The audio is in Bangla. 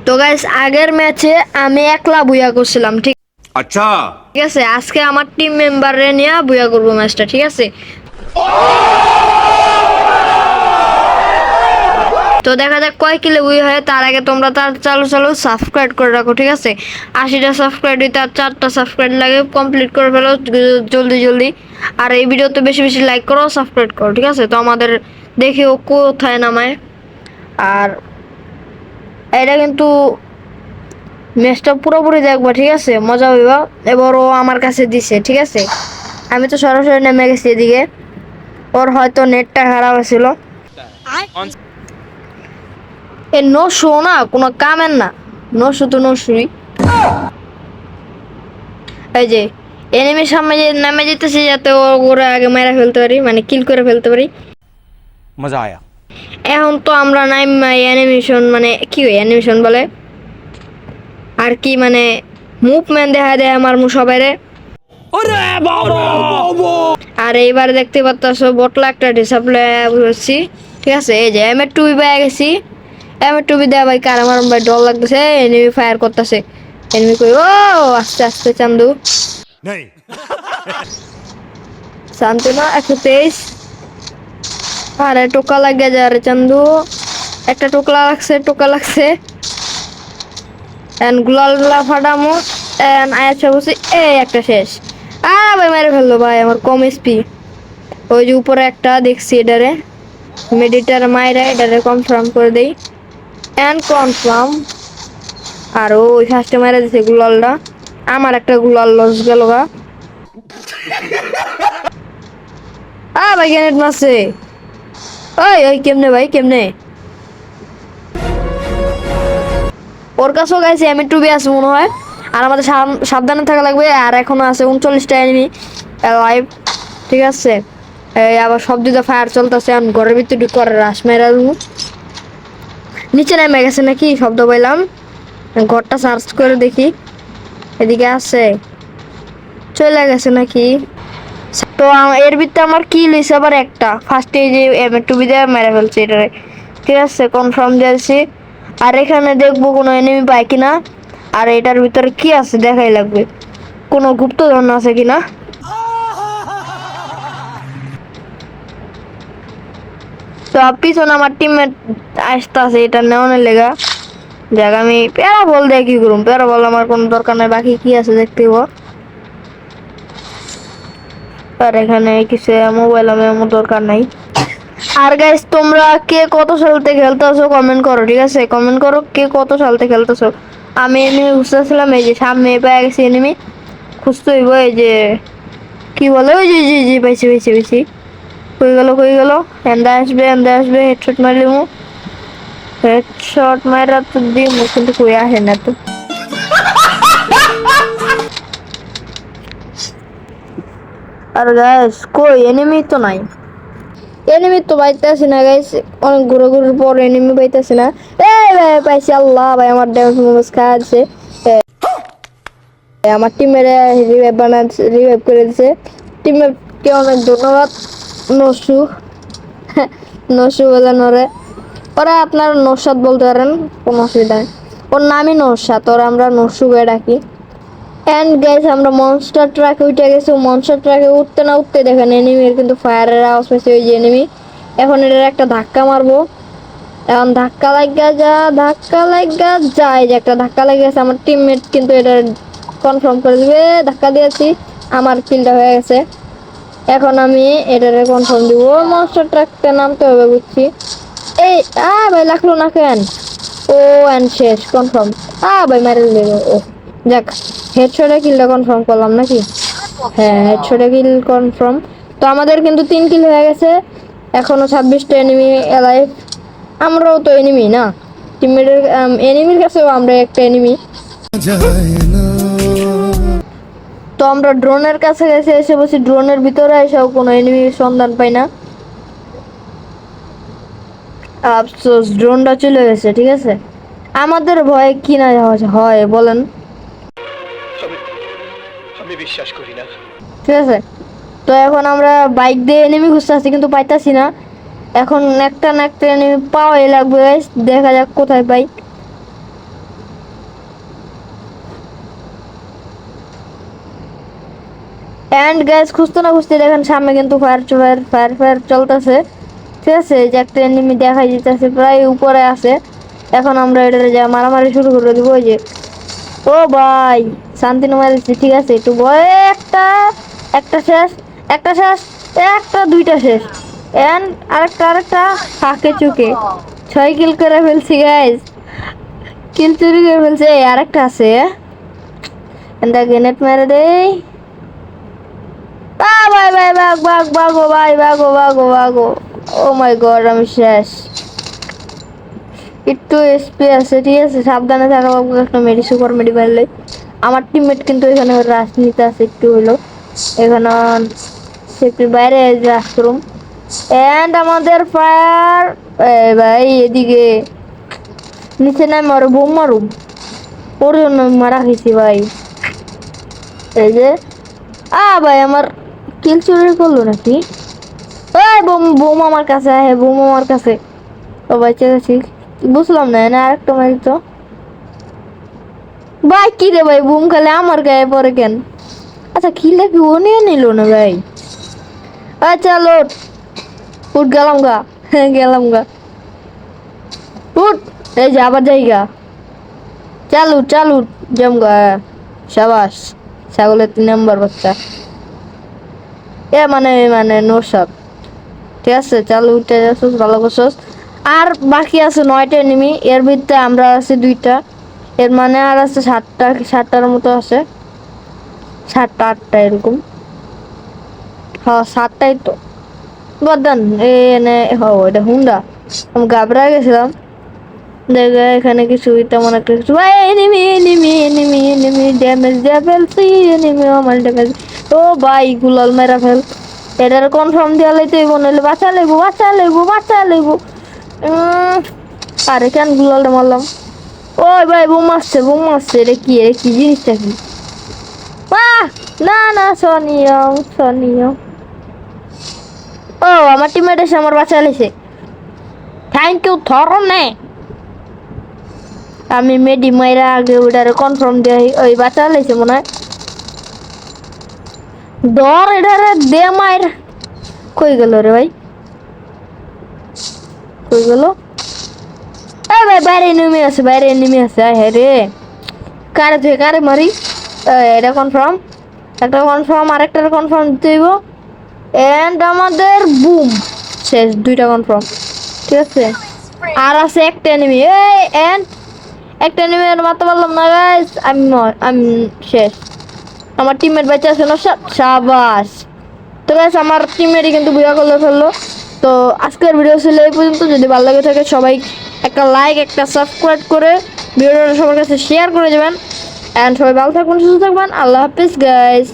তো গাইস আগের ম্যাচে আমি একলা বুয়া করছিলাম, ঠিক अच्छा। ঠিক আছে। আজকে আমার টিম মেম্বাররে নিয়ে বুয়া করবো ম্যাচটা, ঠিক আছে। তো দেখা যাক কয় কিলো বুয়া হয়। তার আগে তোমরা তার চালু চালু সাবস্ক্রাইব করে রাখো, ঠিক আছে। 80টা সাবস্ক্রাইব দিতে আর 4টা সাবস্ক্রাইব লাগে, কমপ্লিট করে ফেলো জলদি জলদি। আর এই ভিডিওতে বেশি বেশি লাইক করো, সাবস্ক্রাইব করো, ঠিক আছে। তো আমাদের দেখি ও কোথায় নামায়। আর এটা কিন্তু ম্যাচটা পুরোপুরি দেখবা, ঠিক আছে, মজা হইবা। এবার ও আমার কাছে দিছে, ঠিক আছে। আমি তো সরাসরি নেমে গেছি এদিকে। ওর হয়তো নেটটা খারাপ ছিল। এ নশো না কোনো কামের না, নশো তো নশোই। এই যে এনিমির সামনে যে নামে যেতেছে, যাতে ওরা আগে মেরে ফেলতে পারি, মানে কিল করে ফেলতে পারি। मजा आया। এখন তো আমরা নাই অ্যানিমেশন, মানে কি অ্যানিমেশন বলে আর কি, মানে মুভমেন্ট দেখা দেয় আমার সবাইরে। আর এইবার দেখতে পাচ্ছ বটলা একটা ডিসপ্লে করছি, ঠিক আছে। এই যে এম এর টুবি পেয়ে গেছি। এম এর টুবি দেওয়া ভাই কার আমার ভাই ডর লাগতেছে। এনিমি ফায়ার করতেছে, এনিমি কই ও আস্তে আস্তে চান্দু नहीं। শান্তি না 123। আরে টোকা লাগে যা রে চান্দু, একটা টোকলা লাগছে, টোকা লাগছে। এন্ড গুলাল গুলা ফাটামো এন্ড আয়াচ্ছা বসি এই একটা শেষ। ভাই মেরে ফেললো ভাই, আমার কম এসপি। ওই যে উপরে একটা দেখছি, এটারে মেডিটার মাইরা এটারে কনফার্ম করে দেই এন্ড কনফার্ম। আর ওই ফার্স্টে মারা দিছে গুলালটা, আমার একটা গুলাল লস গেল গা। ভাই গ্রেনেড মারছে। ওই ওই কেমনে ভাই কেমনে? ওর কাছেও গাইছে এম টু বি আছে মনে হয়। আর আমাদের সাবধানে থাকা লাগবে। আর এখনো আছে 39টা এনিমি লাইভ, ঠিক আছে। এই আবার সব দিকে ফায়ার চলতেছে। আমি ঘরের ভিতরে ঢুকে করে রাশ মেরা নিচে নেমে গেছে নাকি শব্দ পাইলাম। ঘরটা সার্চ করে দেখি, এদিকে আছে, চলে গেছে নাকি। তো এর ভিতরে আমার কি লইছে আবার একটা ফার্স্টে যে এম টু বি দিয়ে মেরে ফেলছে এটারে, ঠিক আছে, কনফার্ম দিয়েছি। আর এখানে দেখবো কোনো এনিমি পাই কিনা। আর এটার ভিতরে কি আছে দেখাই লাগবে, কোনো গুপ্তধন আছে কিনা। তো পিছনে আমার টিমমেট আসতেছে এটা নেওয়ানোর লেগা। দেখ আমি প্যারা বল দিয়ে কি করুম, প্যারা বল আমার কোনো দরকার নাই, বাকি কি আছে দেখতে হবো। আর এখানে কিছু মোবাইল আমি আমার দরকার নাই। আর গাইস তোমরা কে কত সাল থেকে খেলতেছো কমেন্ট করো, ঠিক আছে। কমেন্ট করো কে কত সাল থেকে খেলতেছো। আমি এনিমি খুঁজতেছিলাম, এই যে সামনে পেয়ে গেছি এনিমি। খুঁজতে হইব, এই যে কি বলে ওই যে জি জি পাইছি পাইছি পাইছি। কই গেল কই গেল? এন্দা আসবে এন্দা আসবে, হেডশট মারলিমু। হেডশট মারা তো দিমু কিন্তু কই আসে না তো। আর গাইস কই এনিমি তো নাই, এনিমি তো পাইতেছি না গাইস। অনেক ঘুরাঘুরির পর এনিমি পাইতেছি না। এই ভাই পাইছি, আল্লাহ ভাই আমার ড্যামেজ মোমোস খাচ্ছে। আমার টিমের রিভাইভ বানাচ্ছে, রিভাইভ করে দিছে। টিমকে অনেক ধন্যবাদ। নসু নসু বলে নরে, ওরা আপনার নৌসাদ বলতে পারেন, কোনো অসুবিধা নেই। ওর নামই নৌসাদ, ওরা আমরা নসু করে ডাকি। এন্ড গাইস আমরা মনস্টার ট্রাকে উঠে গেছি। মনস্টার ট্রাকে উঠতে না উঠতে দেখেন এনিমির কিন্তু ফায়ারের আওয়াজ পাইছে, ওই যে এনিমি। এখন এটার একটা ধাক্কা মারবো। এখন ধাক্কা লাগা যা, ধাক্কা লাগা যায়, যে একটা ধাক্কা লেগে গেছে। আমার টিমমেট কিন্তু এটা কনফার্ম করে দিবে, ধাক্কা দিয়েছি, আমার কিলটা হয়ে গেছে। এখন আমি এটারে কনফার্ম দিব, মনস্টার ট্রাকটা নামতে হবে বুঝছি। এই ভাই লাগলো না কেন? ও এন্ড শেষ কনফার্ম। ভাই মেরে দিল। ও যাক, হেডশটে কিলটা কনফার্ম করলাম নাকি? হ্যাঁ হেডশটে কিল কনফার্ম। তো আমাদের কিন্তু 3 কিল হয়ে গেছে, এখনো 26টা এনিমি এলাইভ। আমরাও তো এনিমি না, টিমমেটের এনিমির কাছেও আমরা একটা এনিমি। তো আমরা ড্রোনের কাছে গেছে, এসে বসি ড্রোনের ভিতরে, এসেও কোনো এনিমির সন্ধান পাই না। আফসোস ড্রোনটা চলে গেছে, ঠিক আছে। আমাদের ভয়ে কি না হয় বলেন, আমি বিশ্বাস করি না। ঠিক আছে। তো এখন আমরা বাইক দিয়ে এনিমি খুঁজতে আসছি কিন্তু পাইতাছি না। এখন একটা না একটা এনিমি পাওয়াই লাগবে, দেখা যাক কোথায় পাই। এন্ড গাইস খুঁজতে না খুঁজতে দেখেন সামনে কিন্তু ফায়ার চলতেছে। ঠিক আছে, এই যে একটা এনিমি দেখা যাইতেছে প্রায় উপরে আছে। এখন আমরা এটা যা মারামারি শুরু করে দিব। ওই যে ও ভাই শান্তি মারিছি। ঠিক আছে, একটু ভয়। একটা শেষ, একটা শেষ, একটা দুইটা শেষ। এন্ড আরেকটা ফাঁকে চুকে 6 কিল করে ফেলছি গাইস। কিল চুরি করে ফেলছে। এই আরেকটা আছে, এন্ড গ্রেনেড মেরে দেই। ভাই ভাই ভাগো ভাই, ভাগো। ও মাই গড, আমি শেষ। একটু এসপি আছে, ঠিক আছে, সাবধানে থাকা বাবু। একটা সুপার মেডি মারলে। আমার টিমমেট কিন্তু এখানে রাজনীতি আছে একটু হলো। এখানে সেফটির বাইরে রাস্টরুম। এন্ড আমাদের ফায়ার। ভাই এদিকে নিচে নাই মারো, বোম মারুম। ওর জন্য মারা খেয়েছি ভাই। এই যে ভাই আমার কিল চুরি করলো নাকি? এই বোম বোম আমার কাছে, হ্যাঁ বোম আমার কাছে। ও বাচ্চা গেছি, বুঝলাম না। না আরেকটা মারি তো ভাই। কি রে ভাই, বুম খেলে আমার গায়ে পরে কেন? আচ্ছা কিলটা কি ও নিয়ে নিল না ভাই? আচ্ছা লোট উঠ, গেলাম গা। হ্যাঁ গেলাম গা, উঠ। এই যে আবার জায়গা, চালু জম গা। সাবাস, ছাগলের 3 নম্বর বাচ্চা। মানে নৌসাদ। ঠিক আছে, চালু উঠে যাচ্ছিস, ভালো করছিস। আর বাকি আছে 9টা এনিমি। এর ভিতরে আমরা আছি 2টা। এর মানে আর আছে 7টার মতো আছে। 7টা 8টা এরকম। হ্যাঁ 7টাই তো। বদান এনে এটা হুন্ডা। আমি ঘাবড়ে গেছিলাম। দেখা এখানে কিছু তেমন একটা কিছু। ভাই এনিমি ড্যামেজ দিয়ে ফেলছি। এনিমি আমার ড্যামেজ। ও ভাই গুলাল মেরা ফেল। এটার কনফার্ম দেওয়া লাইতে নইলে বাঁচা লইব। আরে কেন গুলালটা মারলাম? ওই ভাই বোম মারছে। এটা কি জিনিসটা কি? না সনিও। ও আমার টিমমেট এসে আমার বাঁচা লাইছে। থ্যাংক ইউ থরনে। আমি মেডি মাইরা আগে ওটার কনফার্ম দেই। ওই বাঁচা লাইছে মনে হয়। দর এটারে দে মাইর। কই গেল রে ভাই? কই গেল? এই ভাই বাইরে এনিমি আছে। হ্যাঁ রে, কারে মারি? এটা কনফার্ম। একটা কনফার্ম, আরেকটার কনফার্ম দিতে হইব। এন্ড আমাদের বুম শেষ, 2টা কনফার্ম। ঠিক আছে, আর আছে একটা এনিমি। এন্ড একটা এনিমি মারতে পারলাম না গাইস। আমি শেষ। আমার টিমমেট বাচ্চা আছে না, সাবাস। তো গাইস আমার টিমমেটই কিন্তু বুয়া করে ফেললো। তো আজকের ভিডিও ছিল এই পর্যন্ত। যদি ভালো লাগে থাকে সবাই একটা লাইক, একটা সাবস্ক্রাইব করে ভিডিওটা সবার কাছে শেয়ার করে যাবেন। এন্ড সবাই ভালো থাকবেন, সুস্থ থাকবেন। আল্লাহ হাফিজ গাইস।